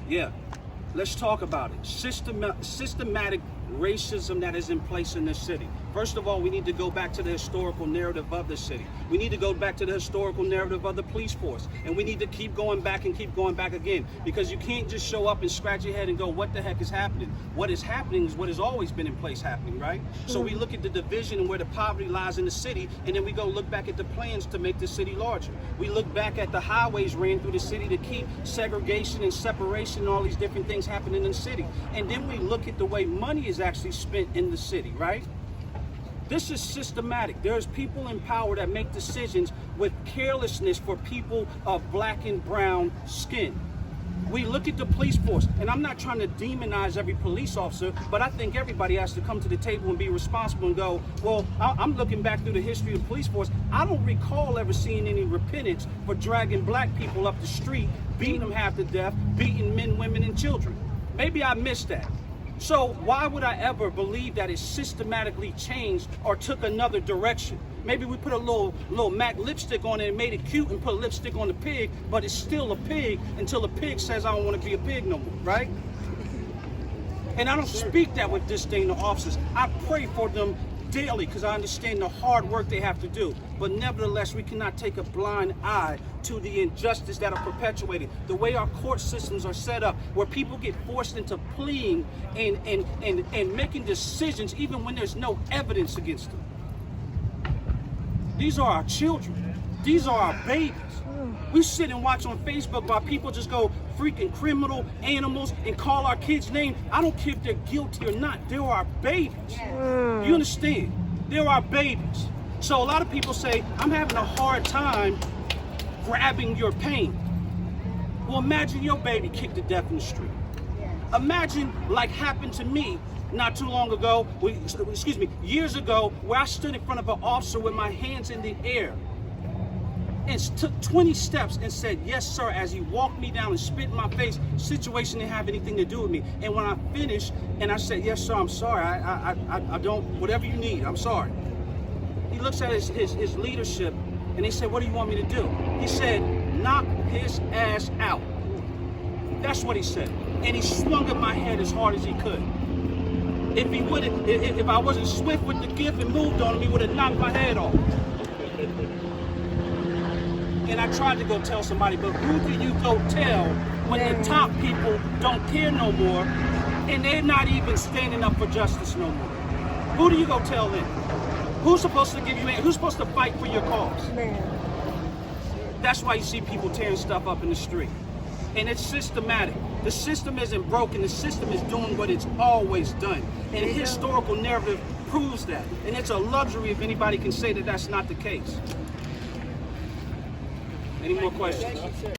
Yeah, let's talk about it. Systematic racism that is in place in this city. First of all, we need to go back to the historical narrative of the city. We need to go back to the historical narrative of the police force. And we need to keep going back and keep going back again. Because you can't just show up and scratch your head and go, what the heck is happening? What is happening is what has always been in place happening, right? So we look at the division and where the poverty lies in the city, and then we go look back at the plans to make the city larger. We look back at the highways ran through the city to keep segregation and separation and all these different things happening in the city. And then we look at the way money is actually spent in the city, right? This is systematic. There's people in power that make decisions with carelessness for people of black and brown skin. We look at the police force, and I'm not trying to demonize every police officer, but I think everybody has to come to the table and be responsible and go, well, I'm looking back through the history of the police force. I don't recall ever seeing any repentance for dragging black people up the street, beating them half to death, beating men, women, and children. Maybe I missed that. So why would I ever believe that it systematically changed or took another direction? Maybe we put a little MAC lipstick on it and made it cute and put lipstick on the pig, but it's still a pig until the pig says, I don't want to be a pig no more, right? And I don't speak that with disdain to officers. I pray for them daily because I understand the hard work they have to do. But nevertheless, we cannot take a blind eye to the injustice that are perpetuated. The way our court systems are set up, where people get forced into pleading and making decisions even when there's no evidence against them. These are our children. These are our babies. We sit and watch on Facebook while people just go freaking criminal animals and call our kids' names. I don't care if they're guilty or not. They're our babies. You understand? They're our babies. So a lot of people say, I'm having a hard time grabbing your pain. Well, imagine your baby kicked to death in the street. Imagine like happened to me not too long ago, years ago, where I stood in front of an officer with my hands in the air and took 20 steps and said, yes, sir, as he walked me down and spit in my face. Situation didn't have anything to do with me. And when I finished and I said, yes, sir, I'm sorry, I don't, whatever you need, I'm sorry. He looks at his leadership and they said, what do you want me to do? He said, knock his ass out. That's what he said. And he swung at my head as hard as he could. If I wasn't swift with the gift and moved on him, he would have knocked my head off. And I tried to go tell somebody, but who do you go tell when the top people don't care no more and they're not even standing up for justice no more? Who do you go tell them? Who's supposed to give you, who's supposed to fight for your cause? That's why you see people tearing stuff up in the street. And it's systematic. The system isn't broken. The system is doing what it's always done. And the historical narrative proves that. And it's a luxury if anybody can say that that's not the case. Any more questions?